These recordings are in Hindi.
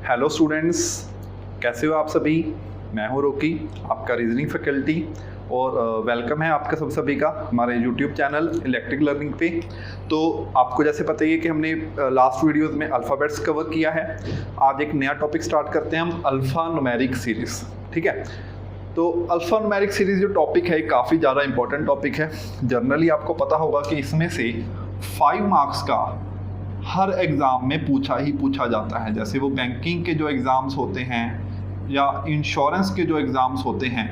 हेलो स्टूडेंट्स, कैसे हो आप सभी। मैं हूं रोकी, आपका रीजनिंग फैकल्टी, और वेलकम है आपका सभी का हमारे यूट्यूब चैनल इलेक्ट्रिक लर्निंग पे। तो आपको जैसे पता ही है कि हमने लास्ट वीडियोस में अल्फ़ाबेट्स कवर किया है। आज एक नया टॉपिक स्टार्ट करते हैं हम, अल्फ़ा न्यूमेरिक सीरीज़। ठीक है, तो अल्फ़ा न्यूमेरिक सीरीज़ जो टॉपिक है काफ़ी ज़्यादा इंपॉर्टेंट टॉपिक है। जनरली आपको पता होगा कि इसमें से 5 मार्क्स का हर एग्ज़ाम में पूछा जाता है। जैसे वो बैंकिंग के जो एग्ज़ाम्स होते हैं या इंश्योरेंस के जो एग्ज़ाम्स होते हैं,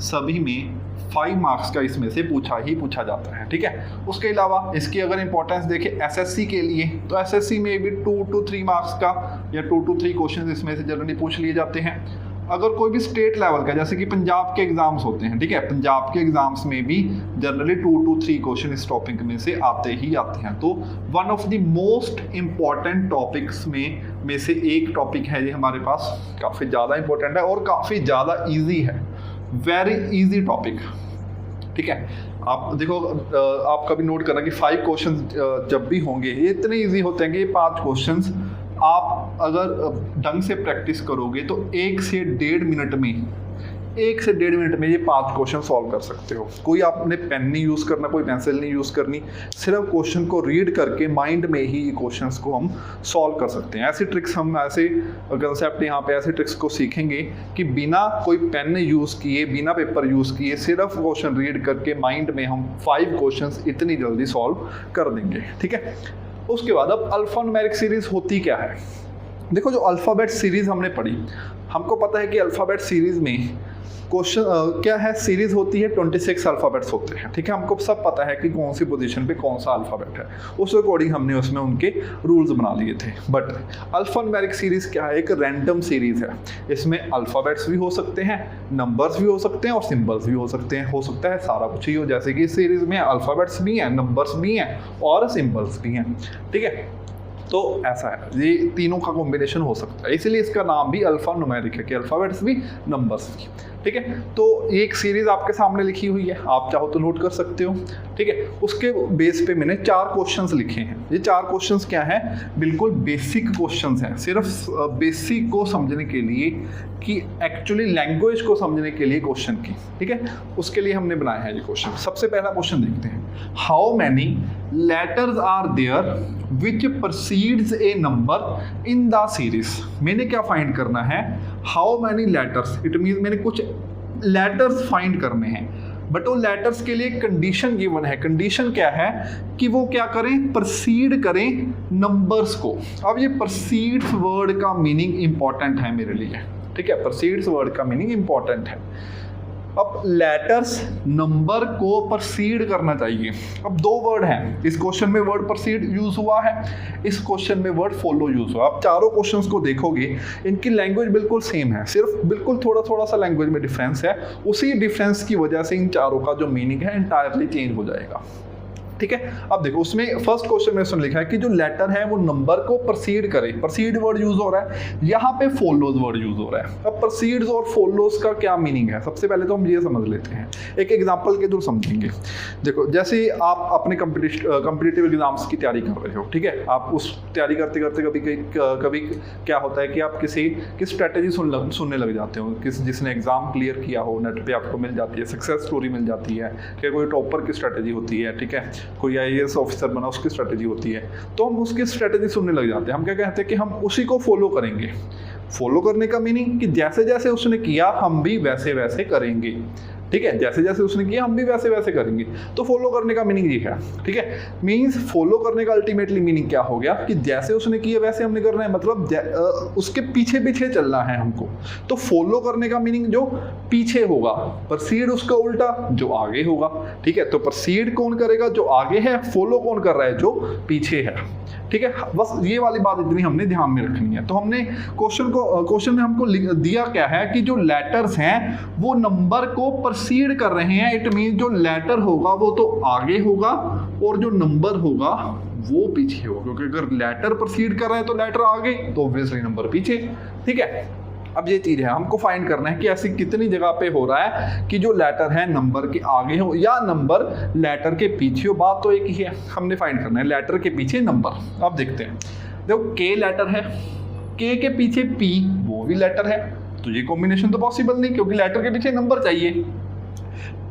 सभी में 5 मार्क्स का इसमें से पूछा जाता है। ठीक है, उसके अलावा इसकी अगर इंपॉर्टेंस देखें एसएससी के लिए, तो एसएससी में भी 2 to 3 मार्क्स का या 2 to 3 क्वेश्चन इसमें से जनरली पूछ लिए जाते हैं। अगर कोई भी स्टेट लेवल का, जैसे कि पंजाब के एग्जाम्स होते हैं, ठीक है, पंजाब के एग्जाम्स में भी जनरली 2 to 3 क्वेश्चन इस टॉपिक में से आते हैं। तो one of the most important topics में से एक टॉपिक है ये हमारे पास, काफ़ी ज़्यादा इंपॉर्टेंट है और काफ़ी ज़्यादा ईजी है, वेरी ईजी टॉपिक। ठीक है, आप देखो, आप कभी नोट करना कि 5 क्वेश्चन जब भी होंगे ये इतने ईजी होते हैं कि ये 5 क्वेश्चन आप अगर ढंग से प्रैक्टिस करोगे तो 1 से 1.5 मिनट में ये 5 क्वेश्चन सॉल्व कर सकते हो। कोई आपने पेन नहीं यूज़ करना, कोई पेंसिल नहीं यूज़ करनी, सिर्फ क्वेश्चन को रीड करके माइंड में ही ये क्वेश्चंस को हम सॉल्व कर सकते हैं। ऐसी ट्रिक्स, हम ऐसे कंसेप्ट यहाँ पे ऐसे ट्रिक्स को सीखेंगे कि बिना कोई पेन यूज़ किए, बिना पेपर यूज़ किए, सिर्फ क्वेश्चन रीड करके माइंड में हम 5 क्वेश्चन इतनी जल्दी सॉल्व कर देंगे। ठीक है, उसके बाद अब अल्फ़ा न्यूमेरिक सीरीज़ होती क्या है। देखो, जो अल्फ़ाबेट सीरीज़ हमने पढ़ी, हमको पता है कि अल्फ़ाबेट सीरीज़ में क्वेश्चन क्या है, सीरीज़ होती है 26 अल्फ़ाबेट्स होते हैं। ठीक है, हमको सब पता है कि कौन सी पोजीशन पे कौन सा अल्फ़ाबेट है, उस अकॉर्डिंग हमने उसमें उनके रूल्स बना लिए थे। बट अल्फ़ा न्यूमेरिक सीरीज़ क्या है, एक रैंडम सीरीज़ है। इसमें अल्फ़ाबेट्स भी हो सकते हैं, नंबर्स भी हो सकते हैं और सिंबल्स भी हो सकते हैं। हो सकता है सारा कुछ ही हो, जैसे कि इस सीरीज़ में अल्फ़ाबेट्स भी हैं, नंबर्स भी हैं और सिंबल्स भी हैं। ठीक है, तो ऐसा है, ये तीनों का कॉम्बिनेशन हो सकता है, इसलिए इसका नाम भी अल्फ़ा न्यूमेरिक है कि अल्फ़ाबेट्स भी नंबर्स भी। ठीक है, तो एक सीरीज़ आपके सामने लिखी हुई है, आप चाहो तो नोट कर सकते हो। ठीक है, उसके बेस पे मैंने 4 क्वेश्चंस लिखे हैं। ये 4 क्वेश्चंस क्या है, बिल्कुल बेसिक क्वेश्चंस हैं, सिर्फ बेसिक को समझने के लिए, कि एक्चुअली लैंग्वेज को समझने के लिए क्वेश्चन की। ठीक है, उसके लिए हमने बनाया है ये क्वेश्चन। सबसे पहला क्वेश्चन देखते हैं, how many letters are there which proceeds a number in the series. मैंने क्या फाइंड करना है, how many letters, it mean मैंने कुछ लेटर्स फाइंड करने हैं। बट वो लेटर्स के लिए कंडीशन गिवन है। कंडीशन क्या है कि वो क्या करें, प्रोसीड करें नंबर्स को। अब ये प्रोसीड्स वर्ड का मीनिंग इंपॉर्टेंट है मेरे लिए। ठीक है, प्रोसीड्स वर्ड का मीनिंग इंपॉर्टेंट है। अब लेटर्स नंबर को प्रोसीड करना चाहिए। अब 2 वर्ड हैं इस क्वेश्चन में, वर्ड प्रोसीड यूज हुआ है, इस क्वेश्चन में वर्ड फॉलो यूज हुआ। आप चारों क्वेश्चंस को देखोगे, इनकी लैंग्वेज बिल्कुल सेम है, सिर्फ बिल्कुल थोड़ा सा लैंग्वेज में डिफरेंस है। उसी डिफरेंस की वजह से इन चारों का जो मीनिंग है एंटायरली चेंज हो जाएगा। ठीक है, अब देखो, उसमें फर्स्ट क्वेश्चन में उसने लिखा है कि जो लेटर है वो नंबर को प्रोसीड करे। प्रोसीड वर्ड यूज हो रहा है, यहाँ पे फॉलोज वर्ड यूज हो रहा है। अब प्रोसीड्स और फॉलोज का क्या मीनिंग है, सबसे पहले तो हम ये समझ लेते हैं, एक एग्जांपल के थ्रू समझेंगे। देखो, जैसे आप अपने कॉम्पिटिटिव एग्जाम्स की तैयारी कर रहे हो, ठीक है, आप उस तैयारी करते कभी क्या होता है कि आप किसी स्ट्रैटेजी सुनने लग जाते हो, जिसने एग्जाम क्लियर किया हो, नेट पे आपको मिल जाती है, सक्सेस स्टोरी मिल जाती है। ठीक है, कोई टॉपर की स्ट्रैटेजी होती है, ठीक है, कोई आईएएस ऑफिसर बना उसकी स्ट्रैटेजी होती है, तो हम उसकी स्ट्रैटेजी सुनने लग जाते हैं। हम क्या कहते हैं कि हम उसी को फॉलो करेंगे। फॉलो करने का मीनिंग कि जैसे जैसे उसने किया हम भी वैसे वैसे करेंगे। ठीक है, जैसे जैसे उसने किया हम भी वैसे वैसे करेंगे। तो फॉलो करने का मीनिंग ये है। ठीक है, मीन्स फॉलो करने का अल्टीमेटली मीनिंग क्या हो गया कि जैसे उसने किया वैसे हमने करना है, मतलब उसके पीछे पीछे चलना है हमको। तो फॉलो करने का मीनिंग जो पीछे होगा, प्रोसीड उसका उल्टा जो आगे होगा। ठीक है, तो प्रोसीड कौन करेगा, जो आगे है, फॉलो कौन कर रहा है, जो पीछे है। ठीक है, बस ये वाली बात इतनी हमने ध्यान में रखनी है। तो हमने क्वेश्चन में हमको दिया क्या है कि जो लेटर्स हैं वो नंबर को प्रोसीड कर रहे हैं। इट मीन जो लेटर होगा वो तो आगे होगा और जो नंबर होगा वो पीछे होगा, क्योंकि अगर लेटर प्रोसीड कर रहे हैं तो लेटर आगे, तो ऑब्वियसली नंबर पीछे। ठीक है, अब ये चीज़ है, हमको फाइंड करना है कि ऐसी कितनी जगह पे हो रहा है कि जो लेटर है नंबर के आगे हो या नंबर लेटर के पीछे हो। बात तो एक ही है, हमने फाइंड करना है लेटर के पीछे नंबर। अब देखते हैं, देखो के लेटर है, के पीछे पी वो भी लेटर है, तो ये कॉम्बिनेशन तो पॉसिबल नहीं क्योंकि लेटर के पीछे नंबर चाहिए।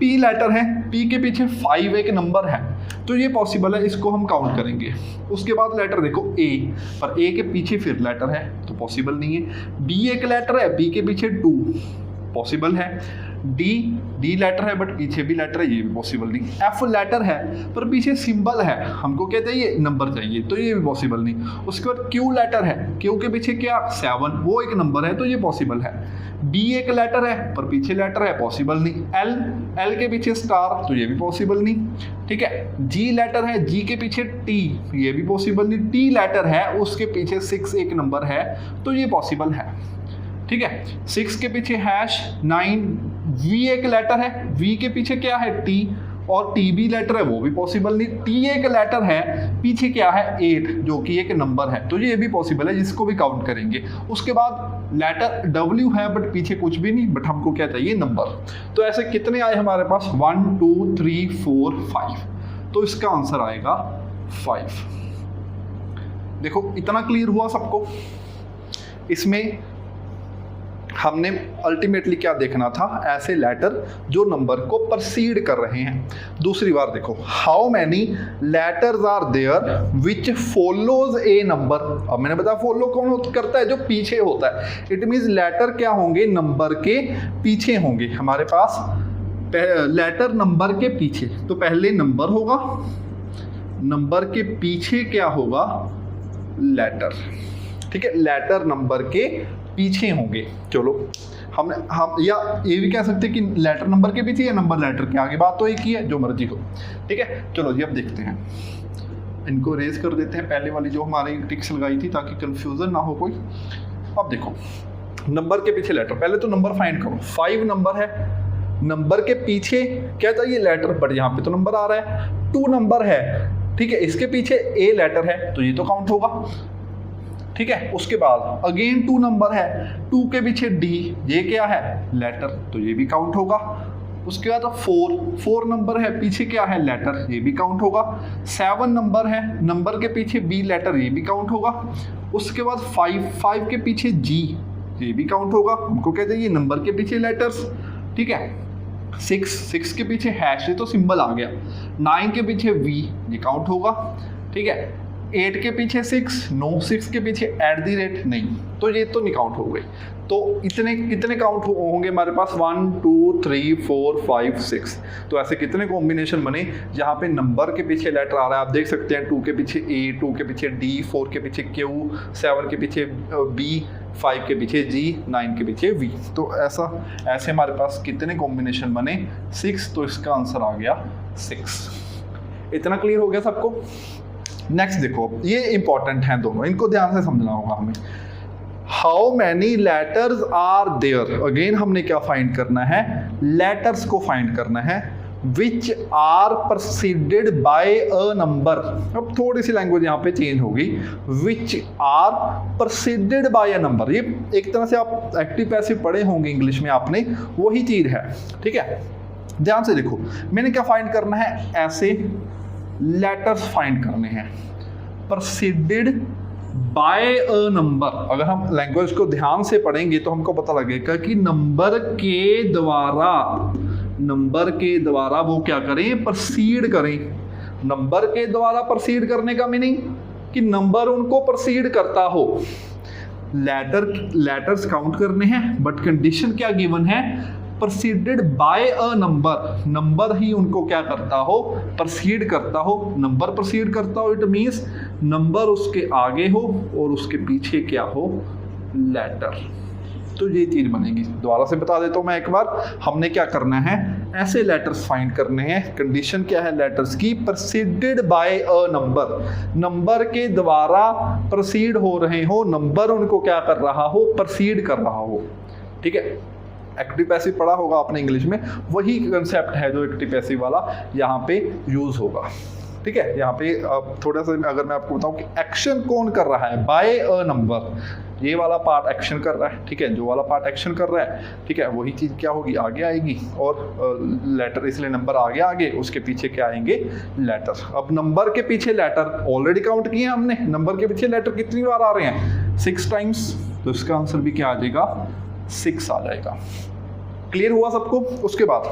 पी लेटर है, पी के पीछे 5 एक नंबर है, तो ये पॉसिबल है, इसको हम काउंट करेंगे। उसके बाद लेटर देखो ए, पर ए के पीछे फिर लेटर है तो पॉसिबल नहीं है। बी एक लेटर है, बी के पीछे 2 पॉसिबल है। डी लेटर है बट पीछे भी लेटर है, ये भी पॉसिबल नहीं। एफ लेटर है पर पीछे सिंबल है, हमको क्या चाहिए, नंबर चाहिए, तो ये भी पॉसिबल नहीं। उसके बाद क्यू लेटर है, क्यू के पीछे क्या 7 वो एक नंबर है, तो ये पॉसिबल है। बी एक लेटर है पर पीछे लेटर है, पॉसिबल नहीं। एल के पीछे स्टार, तो ये भी पॉसिबल नहीं। ठीक है, जी लेटर है, जी के पीछे टी, ये भी पॉसिबल नहीं। टी लेटर है, उसके पीछे 6 एक नंबर है, तो ये पॉसिबल है। ठीक है, 6 के पीछे #9, वी एक लेटर है, वी के पीछे क्या है टी, और टी भी लेटर है, वो भी पॉसिबल नहीं। टी एक लेटर है, पीछे क्या है 8 जो कि एक नंबर है, तो ये भी पॉसिबल है, जिसको भी काउंट करेंगे। उसके बाद लेटर डब्ल्यू है बट पीछे कुछ भी नहीं, बट हमको क्या चाहिए, नंबर। तो ऐसे कितने आए हमारे पास, 1 2 3 4 5, तो इसका आंसर आएगा 5। देखो इतना क्लियर हुआ सबको। इसमें हमने अल्टीमेटली क्या देखना था, ऐसे लेटर जो नंबर को परसीड कर रहे हैं। दूसरी बार देखो, how many letters are there which follows a number. अब मैंने बताया फॉलो कौन करता है, जो पीछे होता है। इट मीन्स लेटर क्या होंगे, नंबर के पीछे होंगे। हमारे पास लेटर नंबर के पीछे, तो पहले नंबर होगा, नंबर के पीछे क्या होगा, लेटर। ठीक है, लेटर नंबर के पीछे होंगे। चलो हम या ये भी कह सकते हैं कि लेटर नंबर के पीछे या नंबर लेटर के आगे, बात तो एक ही है, जो मर्जी हो। ठीक है, चलो जी अब देखते हैं, इनको रेज कर देते हैं, पहले वाली जो हमारी टिक्स लगाई थी ताकि कंफ्यूजन ना हो कोई। अब देखो नंबर के पीछे लेटर, पहले तो नंबर फाइंड करो। 5 नंबर है, नंबर के पीछे क्या चाहिए, लेटर, बट यहाँ पे तो नंबर आ रहा है। 2 नंबर है, ठीक है, इसके पीछे ए लेटर है, तो ये तो काउंट होगा। ठीक है, उसके बाद अगेन 2 नंबर है, 2 के पीछे डी, ये क्या है, लेटर, तो ये भी काउंट होगा। उसके बाद 4 नंबर है, पीछे क्या है, लेटर, ये भी काउंट होगा। 7 नंबर है, नंबर के पीछे बी लेटर, ये भी काउंट होगा। उसके बाद 5 के पीछे जी, ये भी काउंट होगा। हमको कहते हैं ये नंबर के पीछे लेटर्स। ठीक है, 6 के पीछे हैश, ये तो सिंबल आ गया। 9 के पीछे वी, ये काउंट होगा। ठीक है, 8 के पीछे 6, 6 के पीछे @ नहीं, तो ये तो नहीं काउंट हो गई। तो इतने कितने काउंट होंगे हमारे पास, 1 2 3 4 5 6। तो ऐसे कितने कॉम्बिनेशन बने जहाँ पे नंबर के पीछे लेटर आ रहा है। आप देख सकते हैं 2 के पीछे ए, 2 के पीछे डी, 4 के पीछे क्यू, 7 के पीछे बी, 5 के पीछे जी, 9 के पीछे वी। तो ऐसे हमारे पास कितने कॉम्बिनेशन बने, 6। तो इसका आंसर आ गया 6। इतना क्लियर हो गया सबको। नेक्स्ट देखो, ये इंपॉर्टेंट हैं दोनों, इनको ध्यान से समझना होगा हमें। How many letters are there, again हमने क्या फाइंड करना है, लेटर्स को फाइंड करना है, which are preceded by a number. अब थोड़ी सी लैंग्वेज यहाँ पे चेंज होगी, which are preceded by a number. ये एक तरह से आप एक्टिव पैसिव पढ़े होंगे इंग्लिश में आपने, वही चीज है। ठीक है, ध्यान से देखो, मैंने क्या फाइंड करना है, ऐसे लेटर्स फाइंड करने हैं, प्रेसिडेड बाय अ नंबर। अगर हम लैंग्वेज को ध्यान से पढ़ेंगे तो हमको पता लगेगा कि नंबर के द्वारा वो क्या करें, प्रोसीड करें। नंबर के द्वारा प्रोसीड करने का मीनिंग कि नंबर उनको प्रोसीड करता हो। लेटर्स काउंट करने हैं, बट कंडीशन क्या गिवन है, proceeded by a number. Number ही उनको क्या करता हो, प्रोसीड करता हो। नंबर प्रोसीड करता हो, इट मीन्स नंबर उसके आगे हो और उसके पीछे क्या हो, लेटर। तो ये चीज बनेगी। दोबारा से बता देता हूँ मैं एक बार, हमने क्या करना है, ऐसे लेटर्स फाइंड करने हैं। कंडीशन क्या है लेटर्स की, proceeded by a number, number के द्वारा प्रोसीड हो रहे हो, नंबर उनको क्या कर रहा हो, प्रोसीड कर रहा हो। ठीक है, एक्टिव पैसिव पढ़ा होगा आपने इंग्लिश में, वही कंसेप्ट है जो एक्टिव पैसिव वाला यहाँ पे यूज होगा। ठीक है, यहाँ पे थोड़ा सा अगर मैं आपको बताऊँ कि एक्शन कौन कर रहा है, बाय अ नंबर, ये वाला पार्ट एक्शन कर रहा है। ठीक है, जो वाला पार्ट एक्शन कर रहा है, ठीक है, वही चीज़ क्या होगी, आगे आएगी। और लेटर, इसलिए नंबर आगे उसके पीछे क्या आएंगे, लेटर। अब नंबर के पीछे लेटर ऑलरेडी काउंट किए हमने, नंबर के पीछे लेटर कितनी बार आ रहे हैं, 6 टाइम्स, तो इसका आंसर भी क्या आ जाएगा 6 आ जाएगा। क्लियर हुआ सबको? उसके बाद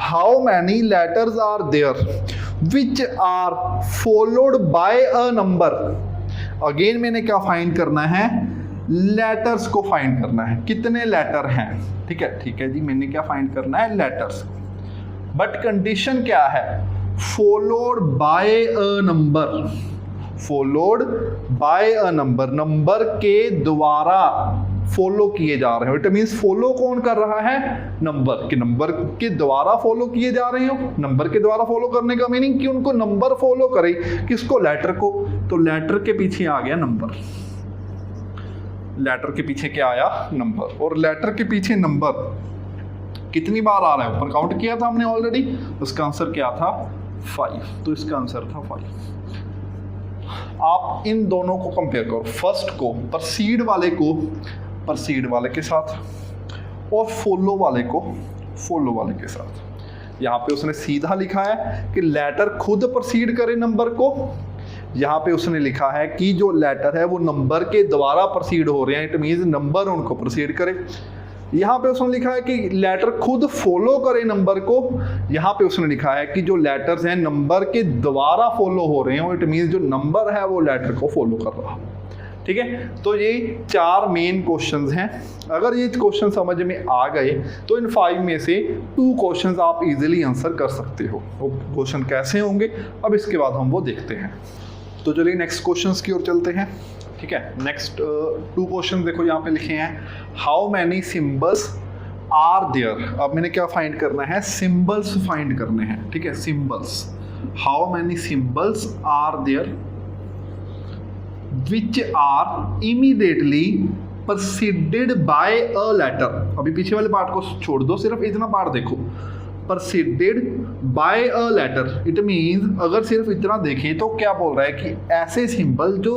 how many letters are there which are followed by a number. Again मैंने क्या फाइंड करना है, लेटर्स को फाइंड करना है, कितने लेटर हैं। ठीक है जी, मैंने क्या फाइंड करना है, लेटर्स। बट कंडीशन क्या है, followed by a number, followed by a number, number के द्वारा फॉलो किए जा रहे हो। इट मींस फॉलो कौन कर रहा है, नंबर के द्वारा फॉलो किए जा रहे हो। नंबर के द्वारा फॉलो करने का मीनिंग कि उनको नंबर फॉलो करे, किसको, लेटर को। तो लेटर के पीछे आ गया नंबर, लेटर के पीछे क्या आया, नंबर। और लेटर के पीछे नंबर कितनी बार आ रहा है, ऊपर काउंट किया था हमने ऑलरेडी, उसका आंसर क्या था 5, तो इसका आंसर था 5। आप इन दोनों को कंपेयर करो, फर्स्ट को प्रोसीड वाले को प्रोसीड वाले के साथ, और फॉलो वाले को फॉलो वाले के साथ। यहाँ पे उसने सीधा लिखा है कि लेटर खुद प्रोसीड करे नंबर को, यहाँ पे उसने लिखा है कि जो लेटर है वो नंबर के द्वारा प्रोसीड हो रहे हैं, इट मींस नंबर उनको प्रोसीड करे। यहाँ पे उसने लिखा है कि लेटर खुद फॉलो करे नंबर को, यहाँ पे उसने लिखा है कि जो लेटर्स हैं नंबर के द्वारा फॉलो हो रहे हैं, इट मींस जो नंबर है वो लेटर को फॉलो कर रहा है। ठीक है, तो ये 4 मेन क्वेश्चंस हैं। अगर ये क्वेश्चन समझ में आ गए तो इन 5 में से 2 क्वेश्चंस आप इजीली आंसर कर सकते हो। वो क्वेश्चन कैसे होंगे अब इसके बाद हम वो देखते हैं। तो चलिए नेक्स्ट क्वेश्चंस की ओर चलते हैं। ठीक है, नेक्स्ट 2 क्वेश्चन देखो यहाँ पे लिखे हैं, how many symbols are there. अब मैंने क्या फाइंड करना है, सिंबल्स फाइंड करने हैं। ठीक है, symbols, how many symbols are there which are immediately preceded by a letter। अभी पीछे वाले पार्ट को छोड़ दो, सिर्फ इतना पार्ट देखो, preceded by a letter। It means अगर सिर्फ इतना देखें तो क्या बोल रहा है कि ऐसे सिंबल जो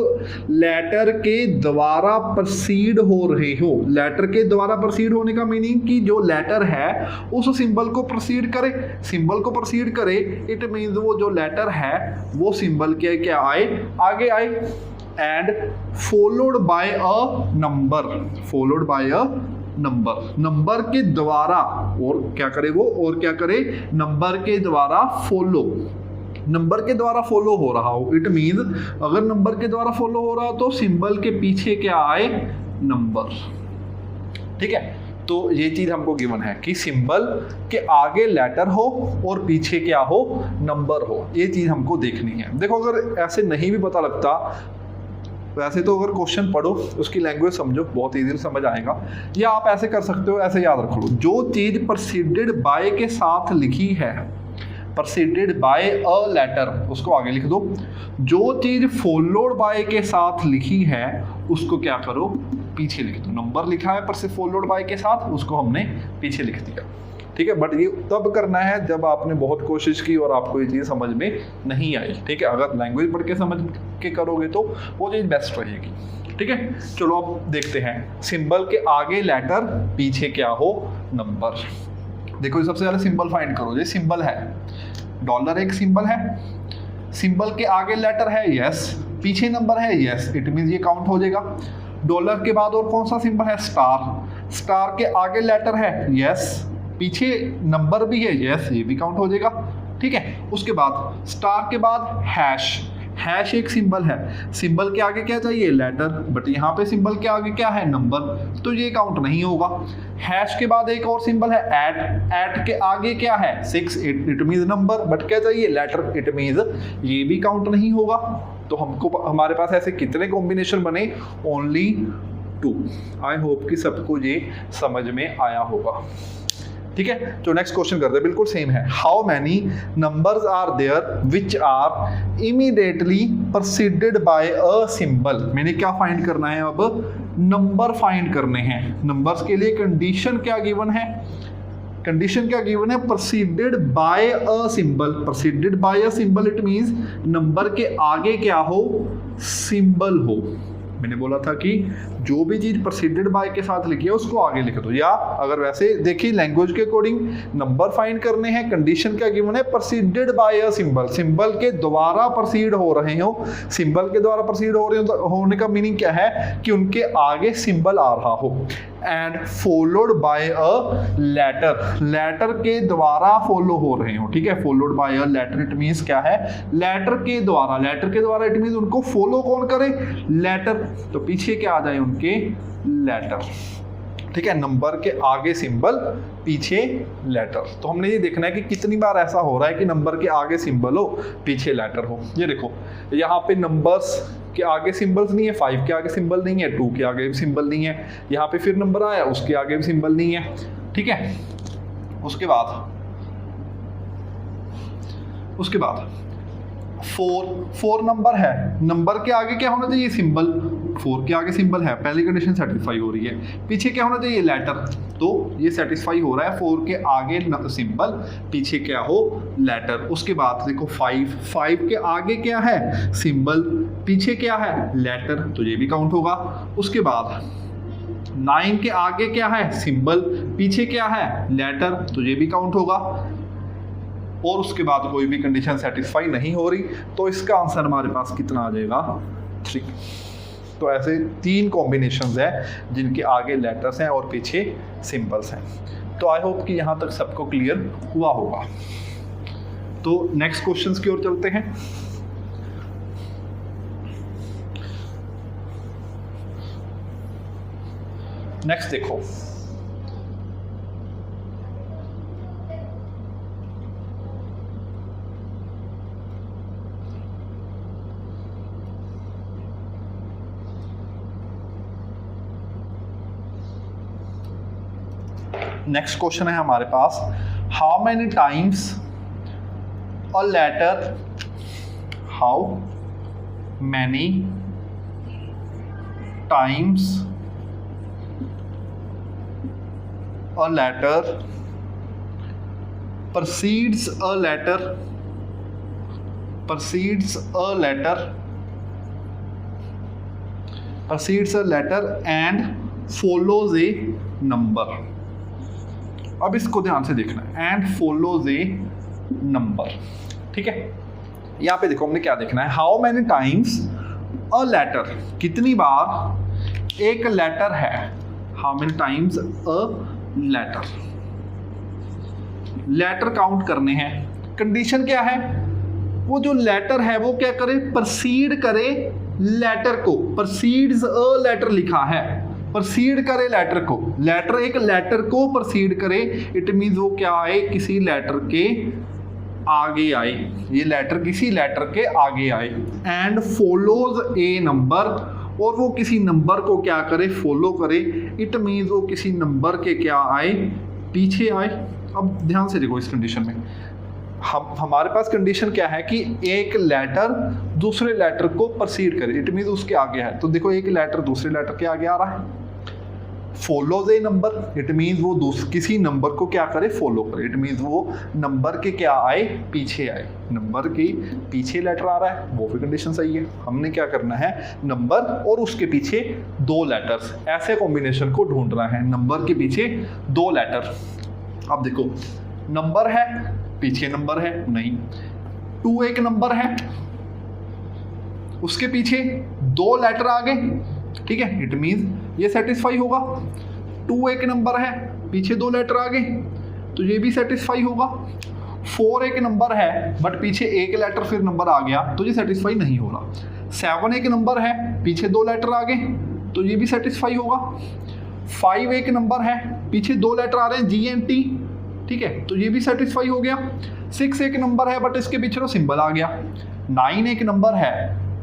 लेटर के द्वारा प्रोसीड हो रहे हो। लेटर के द्वारा प्रोसीड होने का मीनिंग कि जो लेटर है उस सिंबल को प्रोसीड करे, सिंबल को प्रोसीड करे, इट मीन्स वो जो लेटर है वो सिंबल के क्या आए, आगे आए। And followed by a number, followed by a number, number के द्वारा, और क्या करे वो, और क्या करे, नंबर के द्वारा फॉलो, नंबर के द्वारा फॉलो हो रहा हो। इट मीन्स अगर नंबर के द्वारा फॉलो हो रहा हो तो सिंबल के पीछे क्या आए, नंबर। ठीक है, तो ये चीज हमको गिवन है कि सिंबल के आगे लेटर हो और पीछे क्या हो, नंबर हो। ये चीज हमको देखनी है। देखो अगर ऐसे नहीं भी पता लगता, वैसे तो अगर क्वेश्चन पढ़ो उसकी लैंग्वेज समझो, बहुत इजीली समझ आएगा। या आप ऐसे कर सकते हो, ऐसे याद रख लो, जो चीज़ प्रोसीडेड बाय के साथ लिखी है, प्रोसीडेड बाय अ लेटर, उसको आगे लिख दो। जो चीज़ फॉलोड बाय के साथ लिखी है उसको क्या करो, पीछे लिख दो। नंबर लिखा है पर से फॉलोड बाय के साथ, उसको हमने पीछे लिख दिया। ठीक है, बट ये तब करना है जब आपने बहुत कोशिश की और आपको ये चीज़ समझ में नहीं आई। ठीक है, अगर लैंग्वेज पढ़ के समझ के करोगे तो वो चीज़ बेस्ट रहेगी। ठीक है, चलो अब देखते हैं, सिंबल के आगे लेटर पीछे क्या हो, नंबर। देखो सबसे पहले सिंबल फाइंड करो। ये सिंबल है, डॉलर एक सिंबल है, सिंबल के आगे लेटर है, यस, पीछे नंबर है, यस, इट मीन्स ये काउंट हो जाएगा। डॉलर के बाद और कौन सा सिंबल है, स्टार, स्टार के आगे लेटर है, यस, पीछे नंबर भी है, यस, ये भी काउंट हो जाएगा। ठीक है, उसके बाद स्टार के बाद हैश, हैश एक सिंबल है, सिंबल के आगे क्या चाहिए, लेटर, बट यहाँ पे सिंबल के आगे क्या है, नंबर, तो ये काउंट नहीं होगा। हैश के बाद एक और सिंबल है ऐट, ऐट के आगे क्या है 6, इट मीन्स नंबर, बट क्या चाहिए, लेटर, इट मीन्स ये भी काउंट नहीं होगा। तो हमको, हमारे पास ऐसे कितने कॉम्बिनेशन बने, ओनली 2। आई होप कि सबको ये समझ में आया होगा। ठीक है, तो नेक्स्ट क्वेश्चन करते हैं, बिल्कुल सेम है। How many numbers are there which are immediately proceeded by a symbol. मैंने क्या फाइंड करना है, अब नंबर फाइंड करने हैं। नंबर्स के लिए कंडीशन क्या गिवन है, कंडीशन क्या गिवन है, proceeded by a symbol. Proceeded by a symbol it means number के आगे क्या हो, सिंबल हो। मैंने बोला था कि जो भी चीज़ प्रेसिडेड बाय के साथ लिखी है उसको आगे लिख दो, या अगर वैसे देखिए लैंग्वेज के अकॉर्डिंग नंबर फाइंड करने हैं, कंडीशन क्या गिवन है, preceded by a symbol, symbol के द्वारा प्रोसीड हो रहे हो, सिंबल के द्वारा प्रोसीड हो रहे हो, तो होने का मीनिंग क्या है कि उनके आगे सिंबल आ रहा हो, and followed by a letter, letter के द्वारा फॉलो हो रहे हो, ठीक है, followed by a letter, it means क्या है, लेटर के द्वारा, लेटर के द्वारा इट मींस उनको फॉलो कौन करे, लेटर, तो पीछे क्या आ जाए उनके, लेटर, ठीक है, नंबर के आगे सिंबल पीछे लेटर। तो हमने ये देखना है कि कितनी बार ऐसा हो रहा है कि नंबर के आगे सिंबल हो पीछे लेटर हो। ये देखो यहाँ पे नंबर्स के आगे सिंबल्स नहीं है, 5 के आगे सिंबल नहीं है, 2 के आगे भी सिंबल नहीं है, यहाँ पे फिर नंबर आया उसके आगे भी सिंबल नहीं है, ठीक है। उसके बाद 4 नंबर है, नंबर के आगे क्या होना चाहिए, सिंबल, 4 के आगे सिंबल है, पहली कंडीशन सेटिस्फाई हो रही है। पीछे क्या होना चाहिए, लेटर, तो ये सेटिस्फाई हो रहा है, 4 के आगे सिंबल, पीछे क्या हो, लेटर। उसके बाद देखो 5 के आगे क्या है, सिंबल, पीछे क्या है, लेटर, तो ये भी काउंट होगा। उसके बाद 9 के आगे क्या है, सिंबल, पीछे क्या है, लेटर, तो ये भी काउंट होगा। और उसके बाद कोई भी कंडीशन सेटिस्फाई नहीं हो रही, तो इसका आंसर हमारे पास कितना आ जाएगा, 3। तो ऐसे 3 कॉम्बिनेशंस हैं जिनके आगे लेटर्स हैं और पीछे सिंबल्स हैं। तो आई होप कि यहाँ तक सबको क्लियर हुआ होगा। तो नेक्स्ट क्वेश्चंस की ओर चलते हैं। नेक्स्ट देखो, नेक्स्ट क्वेश्चन है हमारे पास, how many times a letter, how many times a letter precedes a letter and follows a number। अब इसको ध्यान से देखना है, एंड फॉलोज ए नंबर, ठीक है। यहाँ पे देखो हमने क्या देखना है, how many times a letter, कितनी बार एक लेटर है, how many times a letter, letter count करने हैं। कंडीशन क्या है, वो जो लेटर है वो क्या करे, प्रोसीड करे लेटर को, प्रोसीड्स अ लेटर लिखा है, प्रोसीड करे लेटर को, लेटर एक लेटर को प्रोसीड करे, इट मीन्स वो क्या आए, किसी लेटर के आगे आए, ये लेटर किसी लेटर के आगे आए। एंड फॉलोज ए नंबर, और वो किसी नंबर को क्या करे, फॉलो करे, इट मीन्स वो किसी नंबर के क्या आए, पीछे आए। अब ध्यान से देखो इस कंडीशन में, हमारे पास कंडीशन क्या है कि एक लेटर दूसरे लेटर को प्रोसीड करे, इट मीन्स उसके आगे है। तो देखो एक लेटर दूसरे लेटर के आगे आ रहा है, follows a number, it means वो किसी नंबर को क्या करे, फॉलो करे, इट मीन्स वो नंबर के क्या आए, पीछे आए, नंबर के पीछे लेटर आ रहा है, वो भी कंडीशन सही है। हमने क्या करना है, नंबर और उसके पीछे 2 लेटर्स, ऐसे कॉम्बिनेशन को ढूंढना है, नंबर के पीछे 2 लेटर। अब देखो नंबर है, पीछे नंबर है, नहीं, 2 एक नंबर है, उसके पीछे 2 लेटर आ गए, ठीक है, इट मीन्स ये सेटिस्फाई होगा। 2 एक नंबर है, पीछे 2 लेटर आ गए, तो ये भी सेटिस्फाई होगा। 4 एक नंबर है बट पीछे एक लेटर फिर नंबर आ गया, तो ये सेटिस्फाई नहीं हो रहा। 7 एक नंबर है, पीछे 2 लेटर आ गए, तो ये भी सेटिस्फाई होगा। 5 एक नंबर है, पीछे 2 लेटर आ रहे हैं GNT, ठीक है, तो ये भी सेटिस्फाई हो गया। 6 एक नंबर है बट इसके पीछे तो सिंबल आ गया। 9 एक नंबर है,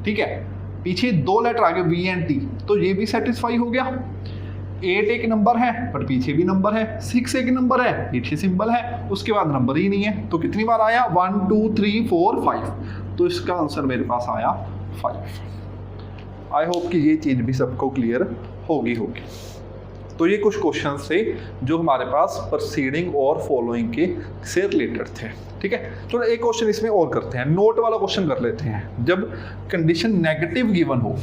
ठीक है, पीछे 2 लेटर आ गए VNT, तो ये भी सेटिस्फाई हो गया। 8 एक नंबर है बट पीछे भी नंबर है। 6 एक नंबर है, पीछे सिंबल है, उसके बाद नंबर ही नहीं है, तो कितनी बार आया, 1 2 3 4 5, तो इसका आंसर मेरे पास आया 5। आई होप कि ये चीज़ भी सबको क्लियर होगी। तो ये कुछ क्वेश्चन थे जो हमारे पास प्रोसीडिंग और फॉलोइंग के से रिलेटेड थे, ठीक है। तो एक क्वेश्चन इसमें और करते हैं, नोट वाला क्वेश्चन कर लेते हैं। जब कंडीशन नेगेटिव गिवन हो,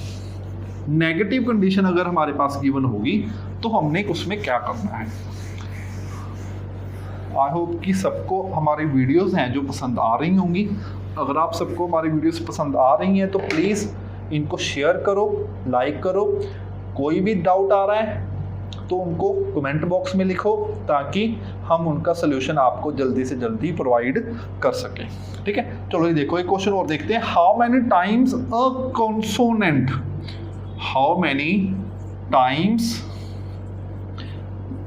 नेगेटिव कंडीशन अगर हमारे पास गिवन होगी तो हमने उसमें क्या करना है। आई होप कि सबको हमारी वीडियोस हैं जो पसंद आ रही होंगी। अगर आप सबको हमारी वीडियोस पसंद आ रही हैं तो प्लीज़ इनको शेयर करो, लाइक करो। कोई भी डाउट आ रहा है तो उनको कमेंट बॉक्स में लिखो ताकि हम उनका सलूशन आपको जल्दी से जल्दी प्रोवाइड कर सकें। ठीक है, चलो ये देखो एक क्वेश्चन और देखते हैं। How many times a consonant, how many times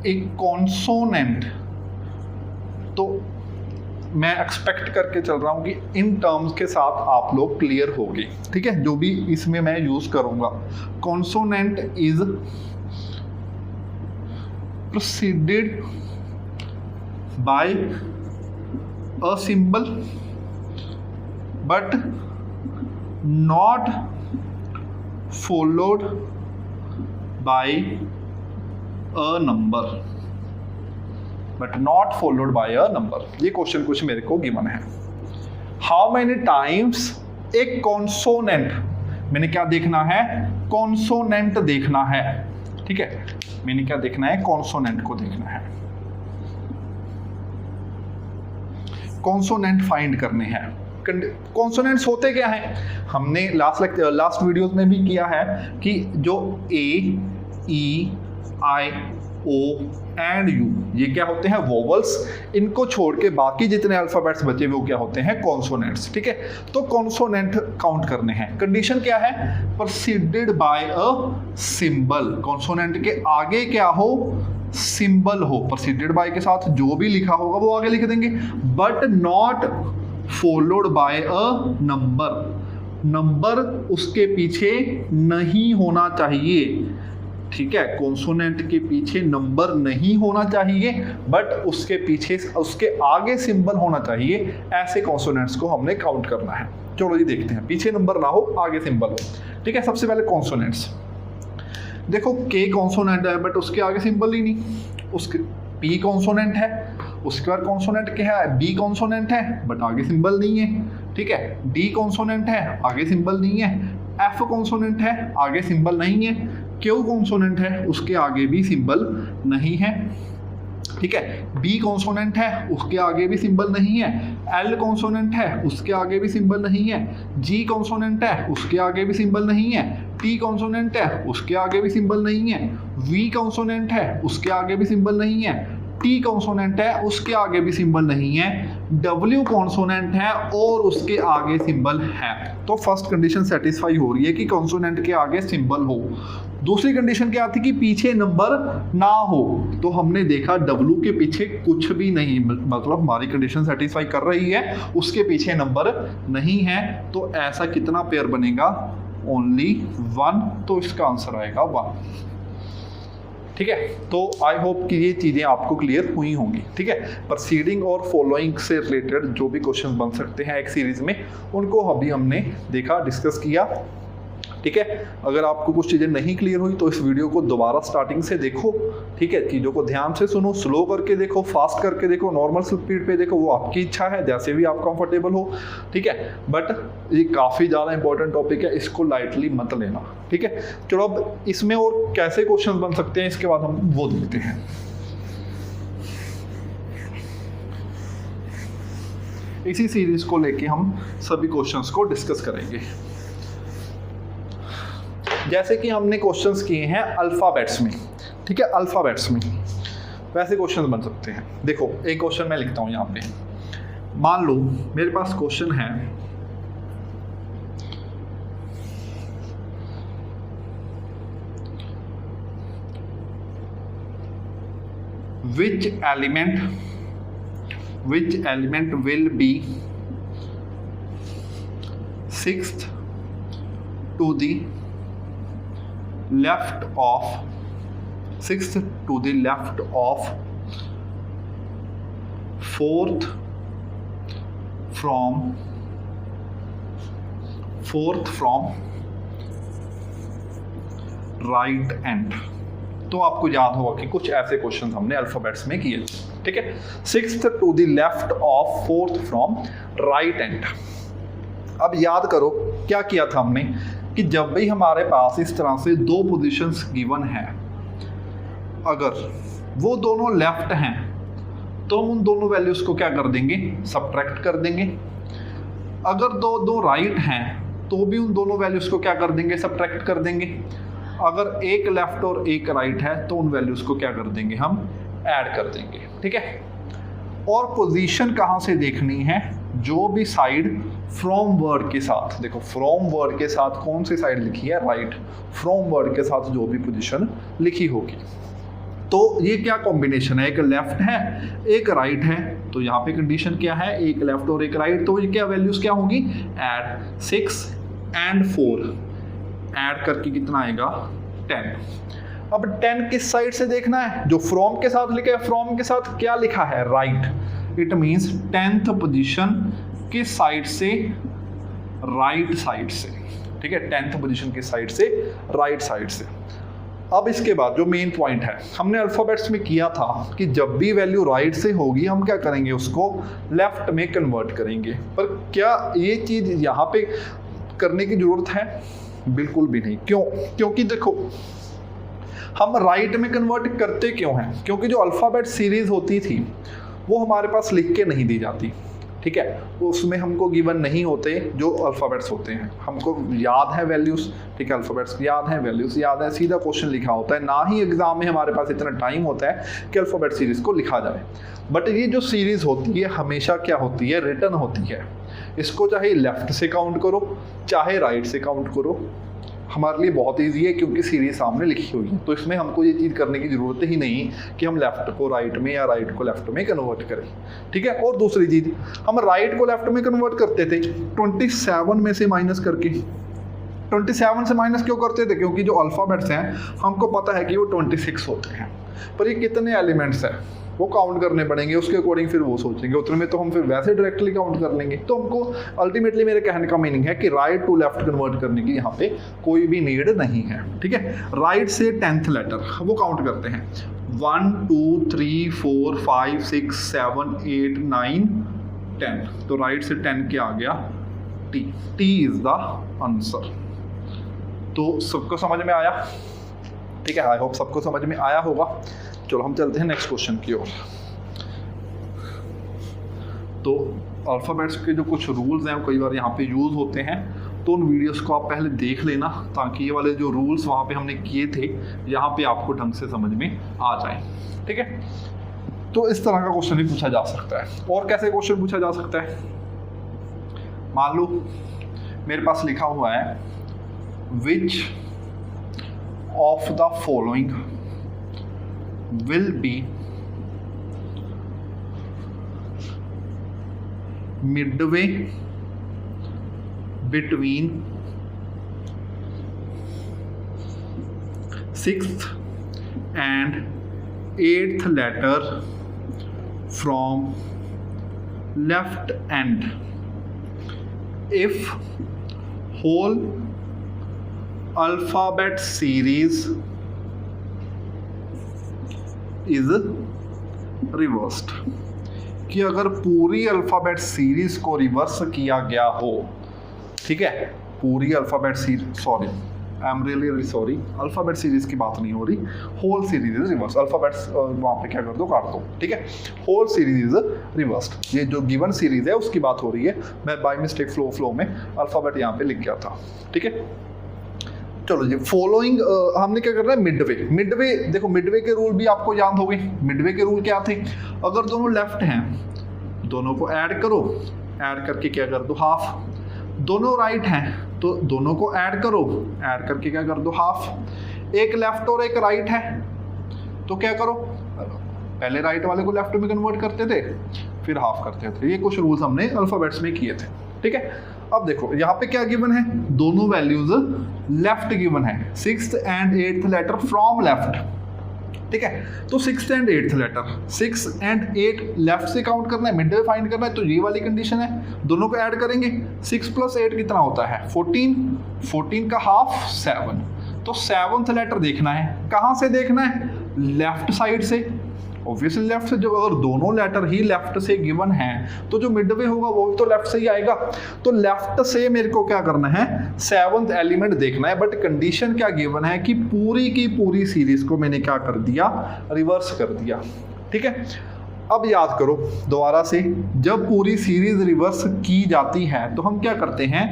a consonant. तो मैं एक्सपेक्ट करके चल रहा हूँ कि इन टर्म्स के साथ आप लोग क्लियर होगे। ठीक है, जो भी इसमें मैं यूज़ करूँगा। Consonant is proceeded by a symbol but not followed by a number, but not followed by a number. ये क्वेश्चन कुछ मेरे को गिवन है। How many times a consonant, मैंने क्या देखना है, कॉन्सोनेंट देखना है। ठीक है, मैंने क्या देखना है, कॉन्सोनेंट को देखना है। कॉन्सोनेंट फाइंड करने हैं। कॉन्सोनेंट्स होते क्या हैं, हमने लास्ट वीडियोस में भी किया है कि जो ए, ई, आई, ओ एंड यू, ये क्या होते हैं, वोवल्स। इनको छोड़ के बाकी जितने अल्फाबेट्स बचे वो क्या होते हैं, कॉन्सोनेंट्स। ठीक है, तो कॉन्सोनेंट काउंट करने हैं। कंडीशन क्या है, proceeded by a symbol. Consonant के आगे क्या हो, सिंबल हो। प्रोसीडेड बाय के साथ जो भी लिखा होगा वो आगे लिख देंगे। But not followed by a number, number उसके पीछे नहीं होना चाहिए। ठीक है, कॉन्सोनेंट के पीछे नंबर नहीं होना चाहिए बट उसके पीछे, उसके आगे सिंबल होना चाहिए। ऐसे कॉन्सोनेंट्स को हमने काउंट करना है। चलो ये देखते हैं, पीछे नंबर ना हो, आगे सिंबल हो। ठीक है, सबसे पहले कॉन्सोनेंट्स देखो। के कॉन्सोनेंट है बट उसके आगे सिंबल ही नहीं। उसके पी कॉन्सोनेंट है, उसके बाद कॉन्सोनेंट क्या है, बी कॉन्सोनेंट है बट आगे सिंबल नहीं है। ठीक है, डी कॉन्सोनेंट है, आगे सिंबल नहीं है। एफ कॉन्सोनेंट है, आगे सिंबल नहीं है। क्यू कॉन्सोनेंट है, उसके आगे भी सिंबल नहीं है। ठीक है, बी कॉन्सोनेंट है, उसके आगे भी सिंबल नहीं है। एल कॉन्सोनेंट है, उसके आगे भी सिंबल नहीं है। जी कॉन्सोनेंट है, उसके आगे भी सिंबल नहीं है। टी कॉन्सोनेंट है, उसके आगे भी सिंबल नहीं है। वी कॉन्सोनेंट है, उसके आगे भी सिंबल नहीं है। टी कॉन्सोनेंट है, उसके आगे भी सिंबल नहीं है। डब्ल्यू कॉन्सोनेंट है और उसके आगे सिंबल है। तो फर्स्ट कंडीशन सेटिस्फाई हो रही है कि कॉन्सोनेंट के आगे सिंबल हो। दूसरी कंडीशन क्या थी कि पीछे नंबर ना हो। तो हमने देखा डब्ल्यू के पीछे कुछ भी नहीं, मतलब हमारी कंडीशन सेटिस्फाई कर रही है, उसके पीछे नंबर नहीं है। तो ऐसा कितना पेयर बनेगा, ओनली 1। तो इसका आंसर आएगा 1। ठीक है, तो आई होप कि ये चीज़ें आपको क्लियर हुई होंगी। ठीक है, प्रोसीडिंग और फॉलोइंग से रिलेटेड जो भी क्वेश्चन बन सकते हैं एक सीरीज में, उनको अभी हमने देखा, डिस्कस किया। ठीक है, अगर आपको कुछ चीज़ें नहीं क्लियर हुई तो इस वीडियो को दोबारा स्टार्टिंग से देखो। ठीक है, चीज़ों को ध्यान से सुनो, स्लो करके देखो, फास्ट करके देखो, नॉर्मल स्पीड पे देखो, वो आपकी इच्छा है, जैसे भी आप कंफर्टेबल हो। ठीक है, बट ये काफ़ी ज़्यादा इंपॉर्टेंट टॉपिक है, इसको लाइटली मत लेना। ठीक है, चलो अब इसमें और कैसे क्वेश्चन बन सकते हैं इसके बाद हम वो देखते हैं। इसी सीरीज को लेके हम सभी क्वेश्चंस को डिस्कस करेंगे। जैसे कि हमने क्वेश्चंस किए हैं अल्फ़ाबेट्स में। ठीक है, अल्फ़ाबेट्स में वैसे क्वेश्चन बन सकते हैं। देखो एक क्वेश्चन मैं लिखता हूं यहाँ पे। मान लो मेरे पास क्वेश्चन है, which element will be sixth to the left of fourth from right end। तो आपको याद होगा कि कुछ ऐसे क्वेश्चन हमने अल्फाबेट्स में किए। ठीक है, sixth to the left of fourth from right end. अब याद करो क्या किया था हमने कि जब भी हमारे पास इस तरह से दो पोजीशंस गिवन हैं, अगर वो दोनों लेफ्ट हैं तो हम उन दोनों वैल्यूज़ को क्या कर देंगे, सब्ट्रैक्ट कर देंगे। अगर दो राइट हैं तो भी उन दोनों वैल्यूज़ को क्या कर देंगे, सब्ट्रैक्ट कर देंगे। अगर एक लेफ्ट और एक राइट है तो उन वैल्यूज़ को क्या कर देंगे, हम ऐड कर देंगे। ठीक है। और पोजीशन कहाँ से देखनी है, जो भी साइड फ्रॉम वर्ड के साथ, देखो फ्रॉम वर्ड के साथ कौन सी साइड लिखी है, राइट, फ्रॉम वर्ड के साथ जो भी पोजीशन लिखी होगी। तो ये क्या कॉम्बिनेशन है, एक लेफ्ट है एक राइट है, तो यहाँ पे कंडीशन क्या है, एक लेफ्ट और एक राइट, तो ये क्या वैल्यूज क्या होगी, ऐड 6 and 4 ऐड करके कितना आएगा, 10। अब 10 किस साइड से देखना है, जो फ्रॉम के साथ लिखा है, फ्रॉम के साथ क्या लिखा है, right, it means 10th position किस साइड से, राइट साइड से। ठीक है, 10th पोजीशन किस साइड से, राइट साइड से। अब इसके बाद जो मेन पॉइंट है, हमने अल्फाबेट्स में किया था कि जब भी वैल्यू राइट से होगी हम क्या करेंगे, उसको लेफ्ट में कन्वर्ट करेंगे। पर क्या ये चीज़ यहाँ पे करने की ज़रूरत है, बिल्कुल भी नहीं। क्यों, क्योंकि देखो हम राइट में कन्वर्ट करते क्यों हैं, क्योंकि जो अल्फ़ाबेट सीरीज़ होती थी वो हमारे पास लिख के नहीं दी जाती। ठीक है, उसमें हमको गिवन नहीं होते जो अल्फ़ाबेट्स होते हैं, हमको याद है वैल्यूज़। ठीक है, अल्फ़ाबेट्स याद है, वैल्यूज़ याद है, सीधा क्वेश्चन लिखा होता है। ना ही एग्ज़ाम में हमारे पास इतना टाइम होता है कि अल्फ़ाबेट सीरीज़ को लिखा जाए। बट ये जो सीरीज़ होती है हमेशा क्या होती है, रिटन होती है। इसको चाहे लेफ़्ट से काउंट करो चाहे राइट से काउंट करो, हमारे लिए बहुत ईजी है क्योंकि सीरीज सामने लिखी हुई है। तो इसमें हमको ये चीज़ करने की ज़रूरत ही नहीं कि हम लेफ्ट को राइट में या राइट को लेफ्ट में कन्वर्ट करें। ठीक है, और दूसरी चीज़, हम राइट को लेफ्ट में कन्वर्ट करते थे 27 में से माइनस करके। 27 से माइनस क्यों करते थे, क्योंकि जो अल्फ़ाबेट्स हैं हमको पता है कि वो 26 होते हैं, पर ये कितने एलिमेंट्स हैं वो काउंट करने पड़ेंगे, उसके अकॉर्डिंग फिर वो सोचेंगे। उतने में तो हम फिर वैसे डायरेक्टली काउंट कर लेंगे। तो हमको अल्टीमेटली मेरे कहने का मीनिंग है कि राइट टू लेफ्ट कन्वर्ट करने की यहाँ पे कोई भी नीड नहीं है। ठीक है, राइट से 10th लेटर वो काउंट करते हैं, 1 2 3 4 5 6 7 8 9 10। तो राइट से 10 क्या आ गया, T. T is the answer. तो सबको समझ में आया? ठीक है, आई होप सबको समझ में आया होगा। चलो हम चलते हैं नेक्स्ट क्वेश्चन की ओर। तो अल्फ़ाबेट्स के जो कुछ रूल्स हैं वो कई बार यहाँ पे यूज़ होते हैं, तो उन वीडियोस को आप पहले देख लेना ताकि ये वाले जो रूल्स वहाँ पे हमने किए थे यहाँ पे आपको ढंग से समझ में आ जाए। ठीक है, तो इस तरह का क्वेश्चन भी पूछा जा सकता है। और कैसे क्वेश्चन पूछा जा सकता है, मान लो मेरे पास लिखा हुआ है, which of the following will be midway between 6th and 8th letter from left end if whole alphabet series is reversed, कि अगर पूरी अल्फ़ाबेट सीरीज को रिवर्स किया गया हो। ठीक है, पूरी alphabet series, sorry I am really sorry, alphabet series की बात नहीं हो रही, whole series is reverse. Alphabets वहाँ पे क्या कर दो, काट दो। ठीक है, होल सीरीज इज रिवर्स्ड। ये जो गिवन सीरीज है उसकी बात हो रही है, मैं बाय मिस्टेक फ्लो में अल्फ़ाबेट यहाँ पे लिख गया था। ठीक है, चलो जी, फॉलोइंग हमने क्या करना है, मिडवे। मिडवे देखो, मिडवे के रूल भी आपको याद हो गए। मिडवे के रूल क्या थे, अगर दोनों लेफ्ट हैं दोनों को ऐड करो, ऐड करके क्या कर दो, हाफ। दोनों राइट हैं तो दोनों को ऐड करो, ऐड करके क्या कर दो, हाफ। एक लेफ्ट और एक राइट है तो क्या करो, पहले राइट वाले को लेफ्ट में कन्वर्ट करते थे फिर हाफ करते थे। ये कुछ रूल्स हमने अल्फ़ाबेट्स में किए थे। ठीक है, अब देखो यहाँ पे क्या गिवन है, दोनों वैल्यूज लेफ्ट गिवन है, 6th and 8th letter from left. ठीक है, तो 6th and 8th letter, 6 and 8 left से काउंट करना है, मिडवे फाइंड करना है, तो ये वाली कंडीशन है। दोनों को ऐड करेंगे, 6 + 8 कितना होता है, 14। 14 का हाफ 7, तो 7th लेटर देखना है। कहाँ से देखना है, लेफ्ट साइड से, ऑब्वियसली लेफ्ट से, जो अगर दोनों लेटर ही लेफ्ट से गिवन हैं तो जो मिडवे होगा वो भी तो लेफ्ट से ही आएगा। तो लेफ्ट से मेरे को क्या करना है, 7th एलिमेंट देखना है, बट कंडीशन क्या गिवन है कि पूरी की पूरी सीरीज को मैंने क्या कर दिया, रिवर्स कर दिया। ठीक है, अब याद करो दोबारा से, जब पूरी सीरीज रिवर्स की जाती है तो हम क्या करते हैं,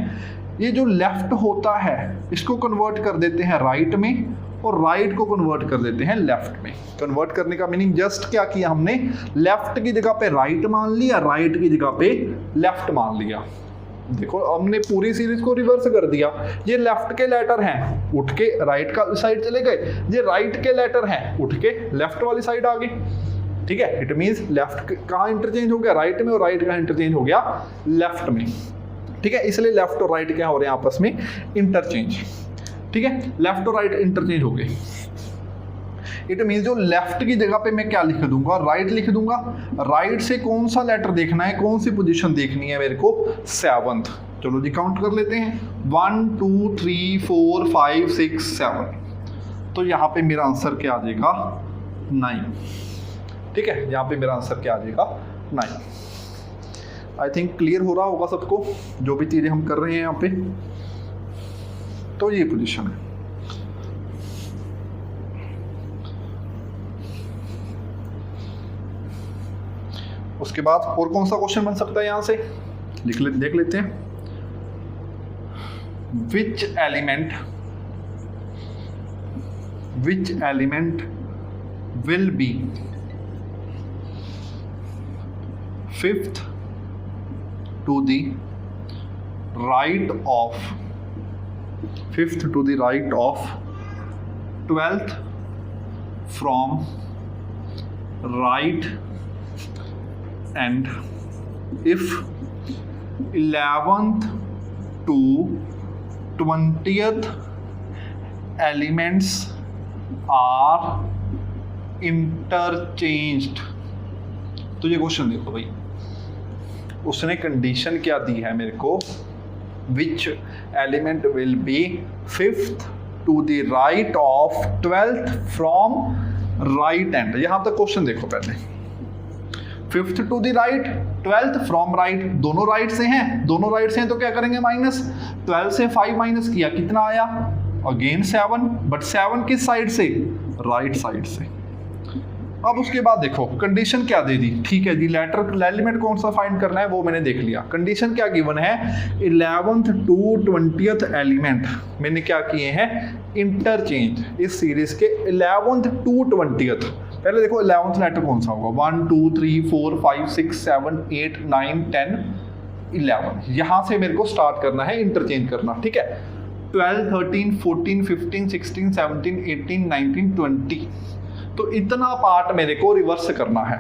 ये जो लेफ्ट होता है इसको कन्वर्ट कर देते हैं राइट में, और राइट को कन्वर्ट कर देते हैं लेफ्ट में। कन्वर्ट करने का मीनिंग जस्ट क्या किया हमने, लेफ्ट की जगह पे राइट मान लिया, राइट की जगह पे लेफ्ट मान लिया। देखो हमने पूरी सीरीज को रिवर्स कर दिया। ये लेफ्ट के लेटर हैं, उठ के राइट का साइड चले गए, ये राइट के लेटर हैं, उठ के लेफ्ट वाली साइड आ गए। ठीक है, इट मींस लेफ्ट कहाँ इंटरचेंज हो गया, राइट में, और राइट का इंटरचेंज हो गया लेफ्ट में। ठीक है, इसलिए लेफ्ट और राइट क्या हो रहे हैं आपस में, इंटरचेंज। ठीक है, लेफ्ट और राइट इंटरचेंज हो गए। इट मींस जो लेफ्ट की जगह पे मैं क्या लिख दूंगा, राइट लिख दूंगा। राइट से कौन सा लेटर देखना है, कौन सी पोजीशन देखनी है मेरे को, 7th। चलो जी काउंट कर लेते हैं, 1 2 3 4 5 6 7। तो यहाँ पे मेरा आंसर क्या आ जाएगा, 9। ठीक है, यहाँ पे मेरा आंसर क्या आ जाएगा, 9। आई थिंक क्लियर हो रहा होगा सबको जो भी चीज़ें हम कर रहे हैं यहाँ पे। तो ये पोजीशन है। उसके बाद और कौन सा क्वेश्चन बन सकता है, यहां से देख लेते हैं। Which element will be 5th to the right of 12th from right, and if 11th to 20th elements are interchanged। तो ये क्वेश्चन देखो भाई, उसने कंडीशन क्या दी है मेरे को, which element will be 5th to the right of 12th from right end। यहां तक क्वेश्चन देखो पहले, 5th to the right, 12th from right, दोनों राइट से हैं, दोनों राइट से हैं तो क्या करेंगे, माइनस। 12 से 5 माइनस किया, कितना आया, अगेन 7, बट 7 किस साइड से, राइट साइड से। अब उसके बाद देखो कंडीशन क्या दे दी, ठीक है जी, लेटर एलिमेंट कौन सा फाइंड करना है वो मैंने देख लिया। कंडीशन क्या गिवन है, 11th टू 20th एलिमेंट मैंने क्या किए हैं, इंटरचेंज। इस सीरीज के 11th टू 20th, पहले देखो 11th लेटर कौन सा होगा, 1 2 3 4 5 6 7 8 9 10 11। यहां से मेरे को स्टार्ट करना है, इंटरचेंज करना। ठीक है, 12 13 14 15 16 17 18 19 20, तो इतना पार्ट मेरे को रिवर्स करना है।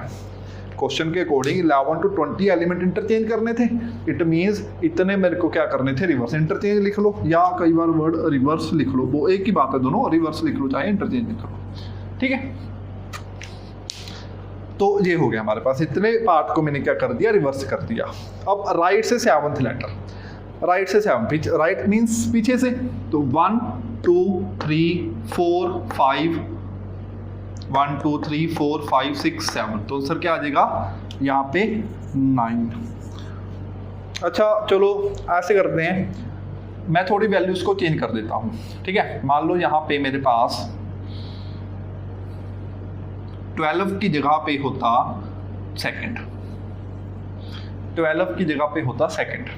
क्वेश्चन के अकॉर्डिंग 11 to 20 एलिमेंट इंटरचेंज करने थे, इट मींस इतने मेरे को क्या करने थे, रिवर्स। इंटरचेंज लिख लो या कई बार वर्ड रिवर्स लिख लो, वो एक ही बात है दोनों, रिवर्स लिख लो चाहे इंटरचेंज लिख लो। ठीक है, तो ये हो गया हमारे पास, इतने पार्ट को मैंने क्या कर दिया, रिवर्स कर दिया। अब राइट से 7th लेटर, राइट से 7, राइट मींस पीछे से, तो 1 2 3 4 5 1 2 3 4 5 6 7, तो आंसर क्या आ जाएगा यहाँ पे 9। अच्छा चलो ऐसे करते हैं, मैं थोड़ी वैल्यूज को चेंज कर देता हूँ। ठीक है, मान लो यहाँ पे मेरे पास 12 की जगह पे होता सेकंड, 12 की जगह पे होता सेकंड।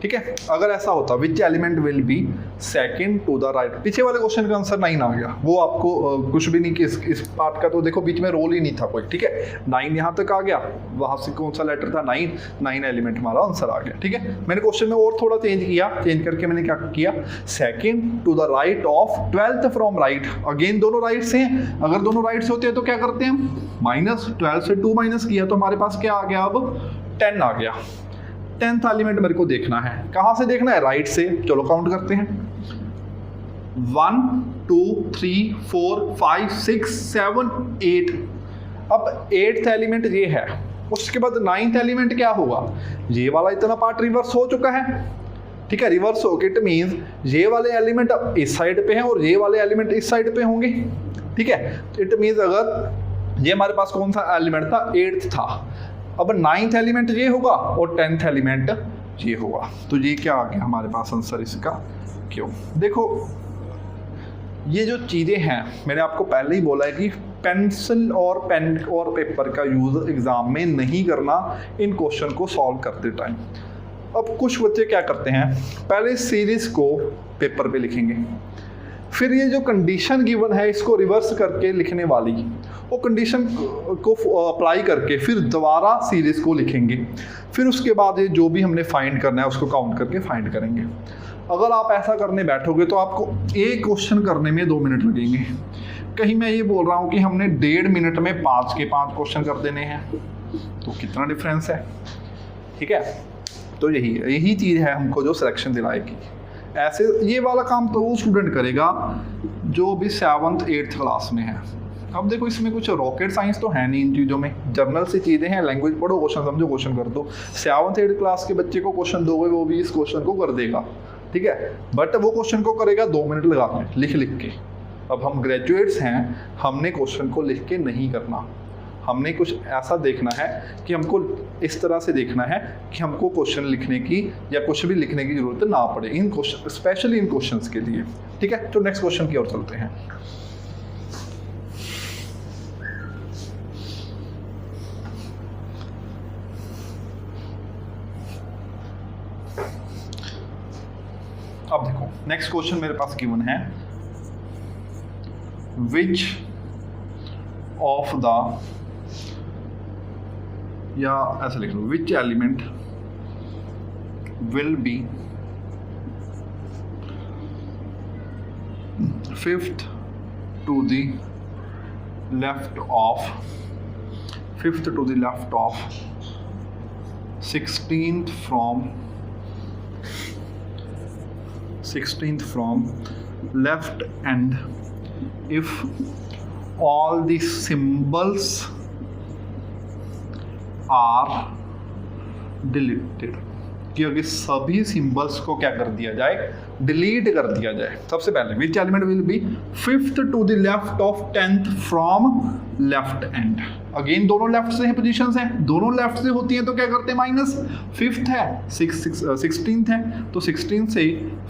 ठीक है, अगर ऐसा होता which element will be second to the right, पीछे वाले क्वेश्चन का आंसर 9 आ गया, वो आपको कुछ भी नहीं कि इस पार्ट का तो देखो बीच में रोल ही नहीं था कोई। ठीक है, 9 यहाँ तक आ गया, वहां से कौन सा लेटर था, 9 एलिमेंट हमारा आंसर आ गया। ठीक है, मैंने क्वेश्चन में और थोड़ा चेंज किया, चेंज करके मैंने क्या किया, second to the right of 12th from right. Again दोनों राइट से हैं, अगर दोनों राइट से होते हैं तो क्या करते हैं हम, माइनस। 12 से 2 माइनस किया तो हमारे पास क्या आ गया, अब 10 आ गया। 10th एलिमेंट मेरे को देखना है, कहां से देखना है, राइट से। चलो काउंट करते हैं, 1 2 3 4 5 6 7 8। अब 8th एलिमेंट ये है, उसके बाद 9th एलिमेंट क्या होगा, ये वाला इतना पार्ट रिवर्स हो चुका है। ठीक है, रिवर्स हो, इट मींस ये वाले एलिमेंट अब इस साइड पे हैं और ये वाले एलिमेंट इस साइड पे होंगे। ठीक है, इट मींस अगर ये हमारे पास कौन सा एलिमेंट था, 8th था। अब 9th एलिमेंट ये होगा और 10th एलिमेंट ये होगा। तो ये क्या आ गया हमारे पास आंसर इसका, क्यों। देखो ये जो चीज़ें हैं, मैंने आपको पहले ही बोला है कि पेंसिल और पेन और पेपर का यूज़ एग्ज़ाम में नहीं करना इन क्वेश्चन को सॉल्व करते टाइम। अब कुछ बच्चे क्या करते हैं, पहले सीरीज़ को पेपर पे लिखेंगे, फिर ये जो कंडीशन गिवन है इसको रिवर्स करके लिखने वाली, वो कंडीशन को अप्लाई करके फिर दोबारा सीरीज़ को लिखेंगे, फिर उसके बाद ये जो भी हमने फाइंड करना है उसको काउंट करके फाइंड करेंगे। अगर आप ऐसा करने बैठोगे तो आपको एक क्वेश्चन करने में 2 मिनट लगेंगे। कहीं मैं ये बोल रहा हूँ कि हमने 1.5 मिनट में 5 के 5 क्वेश्चन कर देने हैं, तो कितना डिफरेंस है, ठीक है। तो यही चीज़ है हमको जो सिलेक्शन दिलाएगी। ऐसे ये वाला काम तो वो स्टूडेंट करेगा जो भी 7th 8th क्लास में है। अब देखो इसमें कुछ रॉकेट साइंस तो है नहीं इन चीज़ों में, जर्नल से चीज़ें हैं, लैंग्वेज पढ़ो, क्वेश्चन समझो, क्वेश्चन कर दो। 7th 8th क्लास के बच्चे को क्वेश्चन दोगे वो भी इस क्वेश्चन को कर देगा, ठीक है, बट वो क्वेश्चन को करेगा 2 मिनट लगा के लिख के। अब हम ग्रेजुएट्स हैं, हमने क्वेश्चन को लिख के नहीं करना, हमने कुछ ऐसा देखना है कि हमको इस तरह से देखना है कि हमको क्वेश्चन लिखने की या कुछ भी लिखने की जरूरत ना पड़े इन क्वेश्चन, स्पेशली इन क्वेश्चंस के लिए, ठीक है। तो नेक्स्ट क्वेश्चन की ओर चलते हैं। अब देखो नेक्स्ट क्वेश्चन मेरे पास गिवन है, विच ऑफ द, या ऐसे लिख लो, which element will be 5th to the left of 16th from left end if all the symbols are deleted, कि अगर सभी सिंबल्स को क्या कर दिया जाए, डिलीट कर दिया जाए। सबसे पहले which element will be 5th to the left of 10th from left end. Again दोनों लेफ्ट से हैं, पोजीशंस हैं, दोनों लेफ्ट से होती हैं तो क्या करते हैं, माइनस। 5th है, 16th है, तो 16 से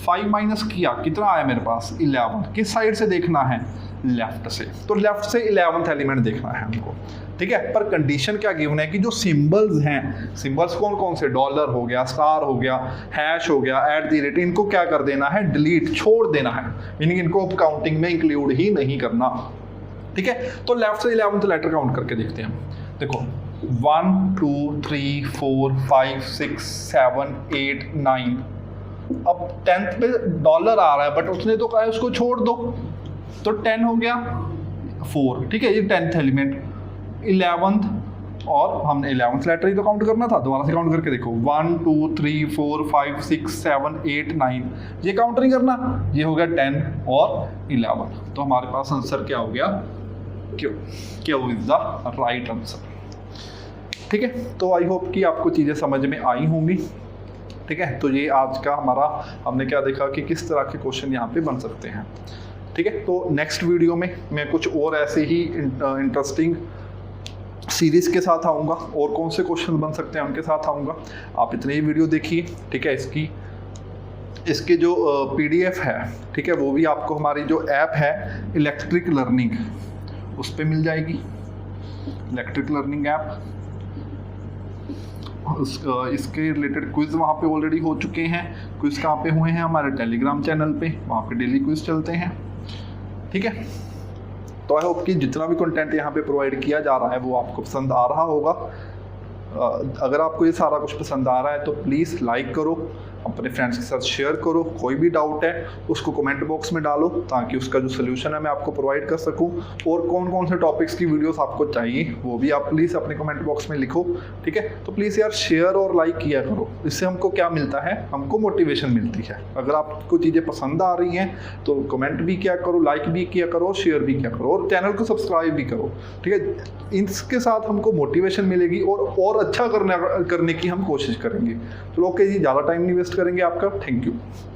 5 माइनस किया, कितना आया मेरे पास, 11। किस साइड से देखना है, लेफ्ट से, तो लेफ्ट से 11th एलिमेंट देखना है हमको, ठीक है। पर कंडीशन क्या गिवन है कि जो सिंबल्स हैं, सिंबल्स कौन कौन से, डॉलर हो गया, स्टार हो गया, हैश हो गया, @, इनको क्या कर देना है, डिलीट, छोड़ देना है, यानी इनको काउंटिंग में इंक्लूड ही नहीं करना, ठीक है। तो लेफ्ट से 11th लेटर काउंट करके देखते हैं। देखो 1 2 3 4 5 6 7 8 9। अब 10th पे डॉलर आ रहा है बट उसने तो कहा है उसको छोड़ दो, तो 10 हो गया 4, ठीक है, ये 10th एलिमेंट। 11th, और हमने 11th लेटर ही तो काउंट करना था, दोबारा से काउंट करके देखो 1 2 3 4 5 6 7 8 9, ये काउंट नहीं करना, ये हो गया 10 और 11। तो हमारे पास आंसर क्या हो गया, क्यों इज द राइट आंसर, ठीक है। तो आई होप कि आपको चीज़ें समझ में आई होंगी, ठीक है। तो ये आज का हमारा, हमने क्या देखा कि किस तरह के क्वेश्चन यहाँ पे बन सकते हैं, ठीक है। तो नेक्स्ट वीडियो में मैं कुछ और ऐसे ही इंटरेस्टिंग सीरीज़ के साथ आऊँगा, और कौन से क्वेश्चन बन सकते हैं उनके साथ आऊँगा। आप इतने ही वीडियो देखिए, ठीक है। इसके जो PDF है, ठीक है, वो भी आपको हमारी जो ऐप है इलेक्ट्रिक लर्निंग, उस पर मिल जाएगी, इलेक्ट्रिक लर्निंग ऐप। इसके रिलेटेड क्विज़ वहाँ पे ऑलरेडी हो चुके हैं। क्विज़ कहाँ पे हुए हैं, हमारे टेलीग्राम चैनल पे, वहाँ पे डेली क्विज़ चलते हैं, ठीक है। तो आई होप कि जितना भी कंटेंट यहाँ पे प्रोवाइड किया जा रहा है वो आपको पसंद आ रहा होगा। अगर आपको ये सारा कुछ पसंद आ रहा है तो प्लीज़ लाइक करो, अपने फ्रेंड्स के साथ शेयर करो। कोई भी डाउट है उसको कमेंट बॉक्स में डालो ताकि उसका जो सोल्यूशन है मैं आपको प्रोवाइड कर सकूं। और कौन कौन से टॉपिक्स की वीडियोस आपको चाहिए वो भी आप प्लीज़ अपने कमेंट बॉक्स में लिखो, ठीक है। तो प्लीज़ यार शेयर और लाइक किया करो, इससे हमको क्या मिलता है, हमको मोटिवेशन मिलती है। अगर आपको चीज़ें पसंद आ रही हैं तो कमेंट भी किया करो, लाइक भी किया करो, शेयर भी किया करो, और चैनल को सब्सक्राइब भी करो, ठीक है। इसके साथ हमको मोटिवेशन मिलेगी और अच्छा करने की हम कोशिश करेंगे। तो ओके जी, ज़्यादा टाइम नहीं वेस्ट करेंगे आपका। Thank you.